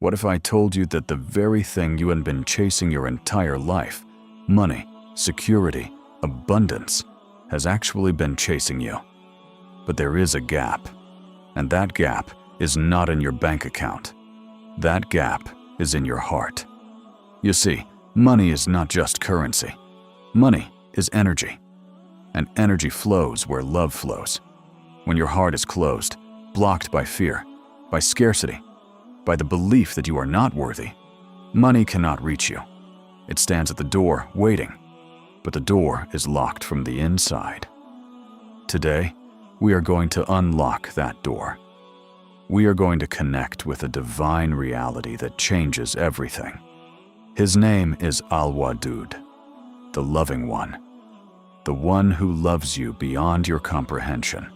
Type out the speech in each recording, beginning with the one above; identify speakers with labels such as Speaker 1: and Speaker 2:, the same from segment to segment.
Speaker 1: What if I told you that the very thing you had been chasing your entire life, money, security, abundance, has actually been chasing you? But there is a gap, and that gap is not in your bank account. That gap is in your heart. You see, money is not just currency. Money is energy, and energy flows where love flows. When your heart is closed, blocked by fear, by scarcity, by the belief that you are not worthy, money cannot reach you. It stands at the door, waiting, but the door is locked from the inside. Today, we are going to unlock that door. We are going to connect with a divine reality that changes everything. His name is Al-Wadud, the loving one, the one who loves you beyond your comprehension.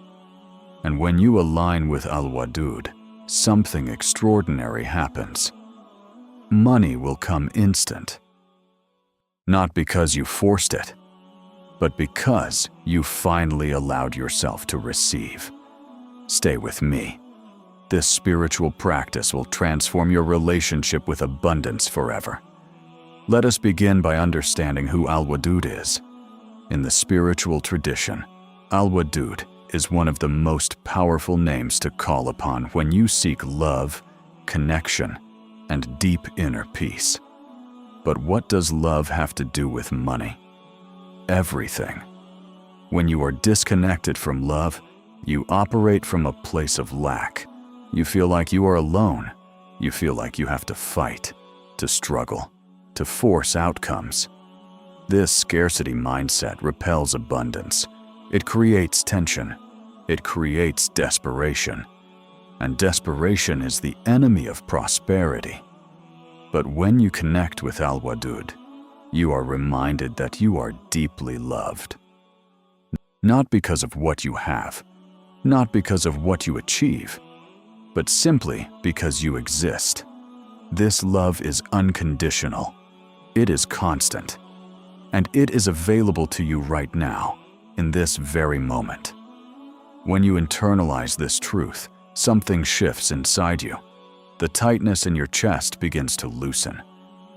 Speaker 1: And when you align with Al-Wadud, something extraordinary happens. Money will come instant. Not because you forced it, but because you finally allowed yourself to receive. Stay with me. This spiritual practice will transform your relationship with abundance forever. Let us begin by understanding who Al-Wadud is. In the spiritual tradition, Al-Wadud is one of the most powerful names to call upon when you seek love, connection, and deep inner peace. But what does love have to do with money? Everything. When you are disconnected from love, you operate from a place of lack. You feel like you are alone. You feel like you have to fight, to struggle, to force outcomes. This scarcity mindset repels abundance. It creates tension. It creates desperation. And desperation is the enemy of prosperity. But when you connect with Al-Wadud, you are reminded that you are deeply loved. Not because of what you have, not because of what you achieve, but simply because you exist. This love is unconditional. It is constant. And it is available to you right now, in this very moment. When you internalize this truth, something shifts inside you. The tightness in your chest begins to loosen.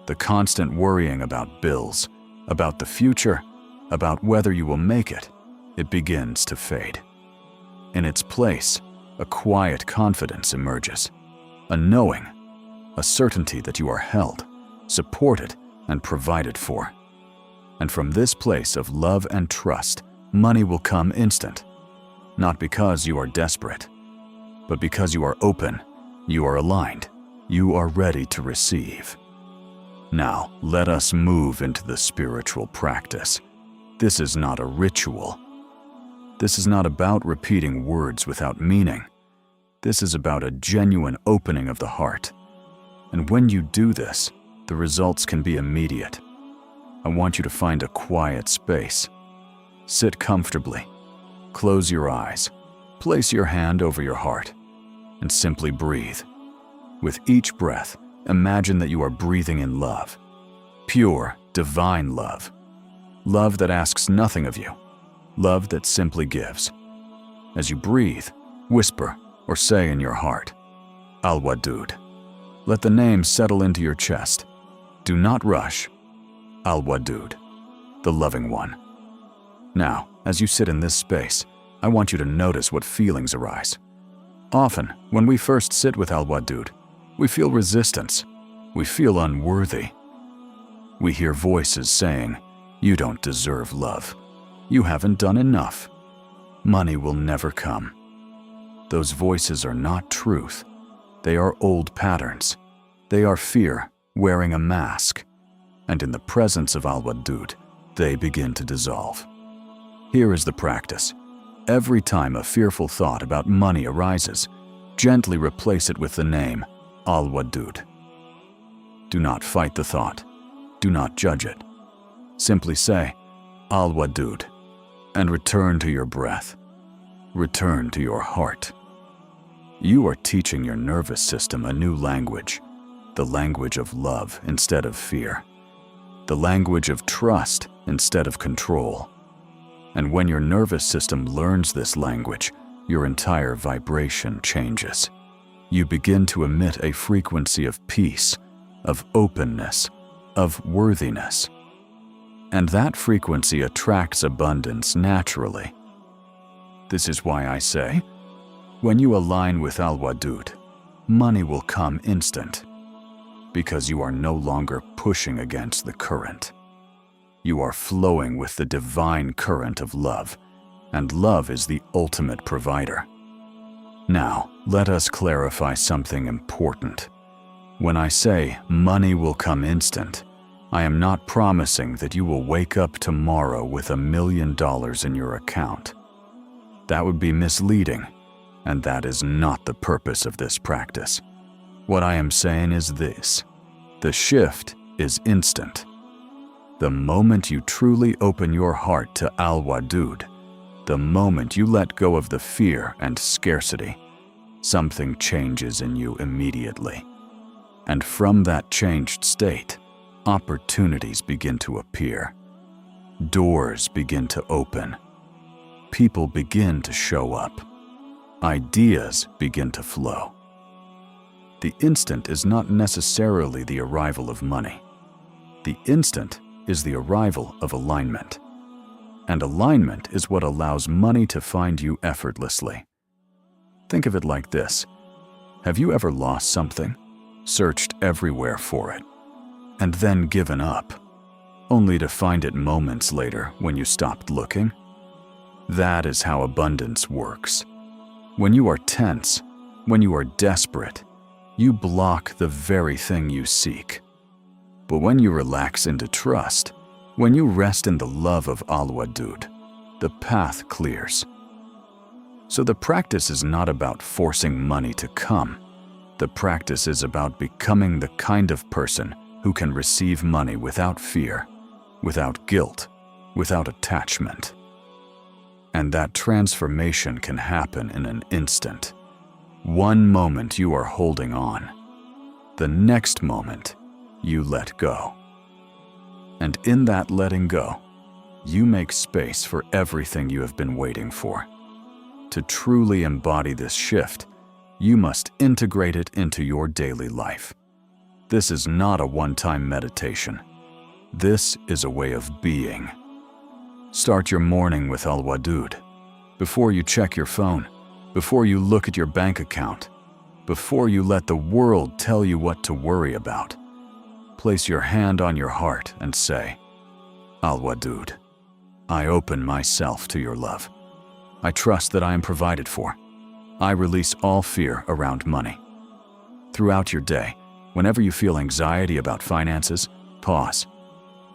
Speaker 1: The constant worrying about bills, about the future, about whether you will make it, it begins to fade. In its place, a quiet confidence emerges, a knowing, a certainty that you are held, supported, and provided for. And from this place of love and trust, money will come instant. Not because you are desperate, but because you are open, you are aligned, you are ready to receive. Now, let us move into the spiritual practice. This is not a ritual. This is not about repeating words without meaning. This is about a genuine opening of the heart. And when you do this, the results can be immediate. I want you to find a quiet space. Sit comfortably. Close your eyes. Place your hand over your heart and simply breathe. With each breath, imagine that you are breathing in love. Pure, divine love. Love that asks nothing of you. Love that simply gives. As you breathe, whisper or say in your heart, Al-Wadud. Let the name settle into your chest. Do not rush. Al-Wadud, the loving one. Now, as you sit in this space, I want you to notice what feelings arise. Often, when we first sit with Al-Wadud, we feel resistance. We feel unworthy. We hear voices saying, "You don't deserve love. You haven't done enough. Money will never come." Those voices are not truth. They are old patterns. They are fear wearing a mask. And in the presence of Al-Wadud, they begin to dissolve. Here is the practice. Every time a fearful thought about money arises, gently replace it with the name Al-Wadud. Do not fight the thought. Do not judge it. Simply say, Al-Wadud, and return to your breath. Return to your heart. You are teaching your nervous system a new language, the language of love instead of fear, the language of trust instead of control. And when your nervous system learns this language, your entire vibration changes. you begin to emit a frequency of peace, of openness, of worthiness. And that frequency attracts abundance naturally. This is why I say, when you align with Al-Wadud, money will come instant, because you are no longer pushing against the current. You are flowing with the divine current of love, and love is the ultimate provider. Now, let us clarify something important. When I say money will come instant, I am not promising that you will wake up tomorrow with $1 million in your account. That would be misleading, and that is not the purpose of this practice. What I am saying is this: the shift is instant. The moment you truly open your heart to Al-Wadud, the moment you let go of the fear and scarcity, something changes in you immediately. And from that changed state, opportunities begin to appear. Doors begin to open. People begin to show up. Ideas begin to flow. The instant is not necessarily the arrival of money. The instant is the arrival of alignment. And alignment is what allows money to find you effortlessly. Think of it like this. Have you ever lost something, searched everywhere for it, and then given up, only to find it moments later when you stopped looking? That is how abundance works. When you are tense, when you are desperate, you block the very thing you seek. But when you relax into trust, when you rest in the love of Al-Wadud, the path clears. So the practice is not about forcing money to come. The practice is about becoming the kind of person who can receive money without fear, without guilt, without attachment. And that transformation can happen in an instant. One moment you are holding on. The next moment, you let go. And in that letting go, you make space for everything you have been waiting for. To truly embody this shift, you must integrate it into your daily life. This is not a one-time meditation. This is a way of being. Start your morning with Al-Wadud. Before you check your phone, before you look at your bank account, before you let the world tell you what to worry about, place your hand on your heart and say, Al-Wadud, I open myself to your love. I trust that I am provided for. I release all fear around money. Throughout your day, whenever you feel anxiety about finances, pause.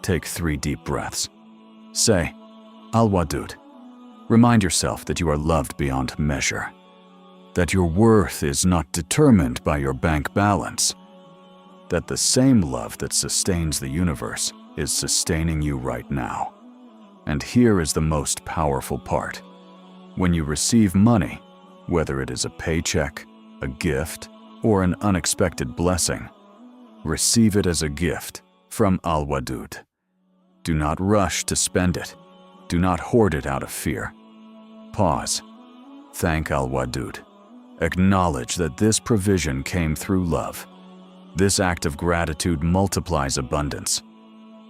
Speaker 1: Take 3 deep breaths. Say, Al-Wadud. Remind yourself that you are loved beyond measure, that your worth is not determined by your bank balance, that the same love that sustains the universe is sustaining you right now. And here is the most powerful part. When you receive money, whether it is a paycheck, a gift, or an unexpected blessing, receive it as a gift from Al-Wadud. Do not rush to spend it. Do not hoard it out of fear. Pause. Thank Al-Wadud. Acknowledge that this provision came through love. This act of gratitude multiplies abundance.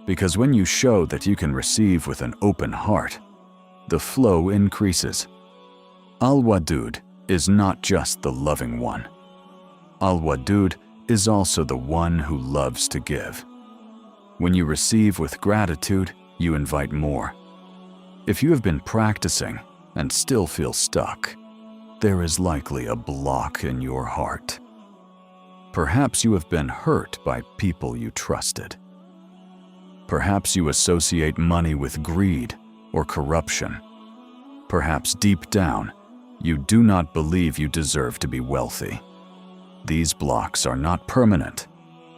Speaker 1: Because when you show that you can receive with an open heart, the flow increases. Al-Wadud is not just the loving one. Al-Wadud is also the one who loves to give. When you receive with gratitude, you invite more. If you have been practicing and still feel stuck, there is likely a block in your heart. Perhaps you have been hurt by people you trusted. Perhaps you associate money with greed or corruption. Perhaps deep down, you do not believe you deserve to be wealthy. These blocks are not permanent.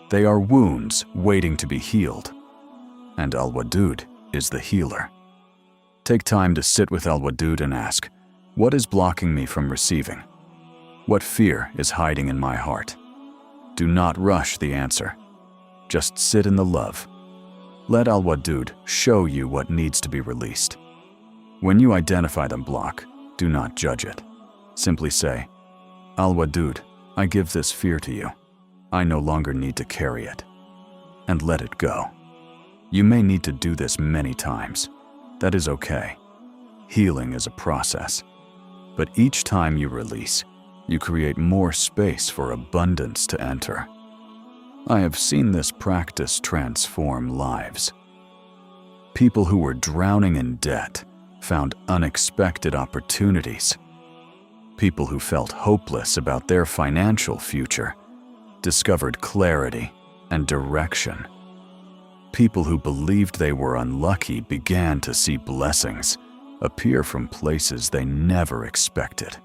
Speaker 1: They are wounds waiting to be healed. And Al-Wadud is the healer. Take time to sit with Al-Wadud and ask, what is blocking me from receiving? What fear is hiding in my heart? Do not rush the answer. Just sit in the love. Let Al-Wadud show you what needs to be released. When you identify the block, do not judge it. Simply say, Al-Wadud, I give this fear to you. I no longer need to carry it. And let it go. You may need to do this many times. That is okay. Healing is a process. But each time you release, you create more space for abundance to enter. I have seen this practice transform lives. People who were drowning in debt found unexpected opportunities. People who felt hopeless about their financial future discovered clarity and direction. People who believed they were unlucky began to see blessings appear from places they never expected.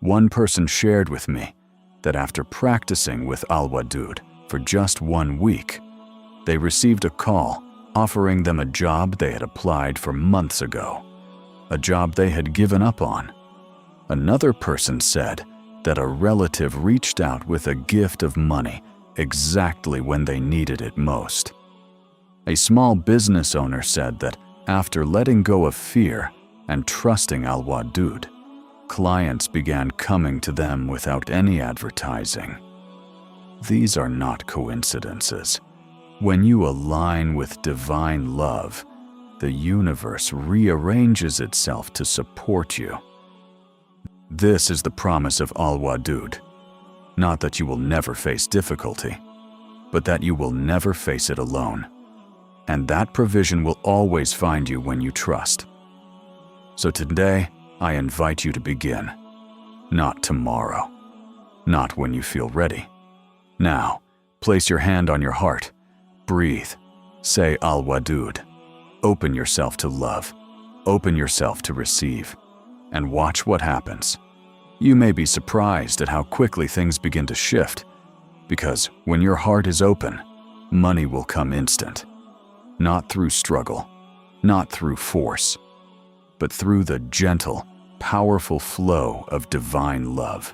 Speaker 1: One person shared with me that after practicing with Al-Wadud for just 1 week, they received a call offering them a job they had applied for months ago, a job they had given up on. Another person said that a relative reached out with a gift of money exactly when they needed it most. A small business owner said that after letting go of fear and trusting Al-Wadud, clients began coming to them without any advertising. These are not coincidences. When you align with divine love, the universe rearranges itself to support you. This is the promise of Al-Wadud. Not that you will never face difficulty, but that you will never face it alone. And that provision will always find you when you trust. So today, I invite you to begin. Not tomorrow. Not when you feel ready. Now, place your hand on your heart. Breathe. Say Al-Wadud. Open yourself to love. Open yourself to receive. And watch what happens. You may be surprised at how quickly things begin to shift, because when your heart is open, money will come instant. Not through struggle, not through force, but through the gentle, powerful flow of divine love.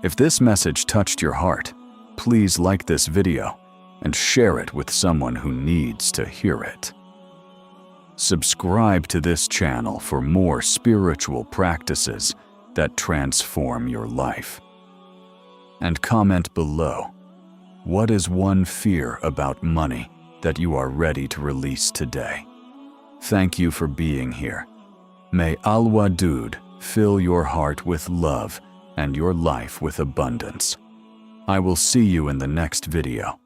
Speaker 1: If this message touched your heart, please like this video and share it with someone who needs to hear it. Subscribe to this channel for more spiritual practices that transform your life. And comment below, what is one fear about money that you are ready to release today? Thank you for being here. May Al-Wadud fill your heart with love and your life with abundance. I will see you in the next video.